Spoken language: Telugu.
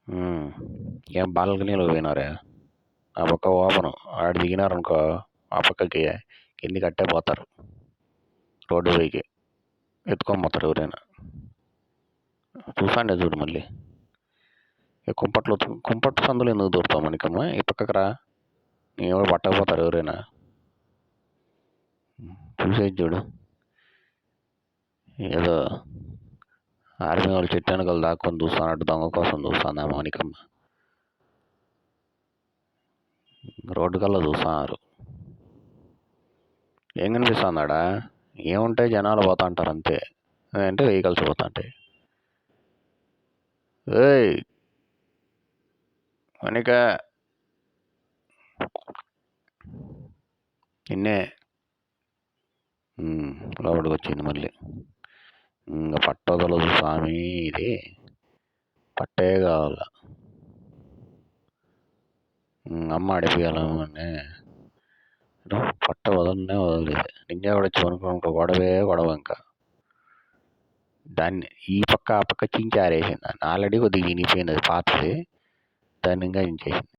హ్మ్. ఏం బాల్కనీలోకి పోయినారా? ఆ పక్క ఓపెను. ఆడ దిగినారనుకో ఆ పక్కకి కిందికి అట్టే పోతారు. రోడ్డు పైకి ఎత్తుకొని పోతారు ఎవరైనా. చూసాండే చూడు మళ్ళీ. కుంపట్టు సందులో ఎందుకు దూరుతావు మణికమ్మ? ఈ పక్కకు రా. ఎవరు పట్టకపోతారు ఎవరైనా. చూసేది చూడు. ఏదో ఆర్మీ వాళ్ళు చెట్టు వెనకాల దాక్కొని చూస్తానట్టు దొంగ కోసం చూస్తాను ఆ మౌనికమ్మ. రోడ్డు కల్లా చూస్తున్నారు. ఏం కనిపిస్తుందాడా? ఏముంటాయి, జనాలు పోతా అంటారు అంతే. అంటే వెహికల్స్ పోతా ఉంటాయి. ఏయ్ మణిక, నిన్నే. లోపలికి వచ్చింది మళ్ళీ. ఇంకా పట్టదలదు స్వామి, ఇది పట్టే కావాల. అమ్మ అడిపియాలనే పట్ట వదలనే వదలలేదు. నిన్నే కూడా వచ్చి అనుకో గొడవ ఇంకా. దాన్ని ఈ పక్క ఆ పక్క చించి ఆరేసింది. దాన్ని ఆల్రెడీ కొద్దిగా చినిగిపోయింది, అది పాతది. దాన్ని ఇంకా చించేసింది.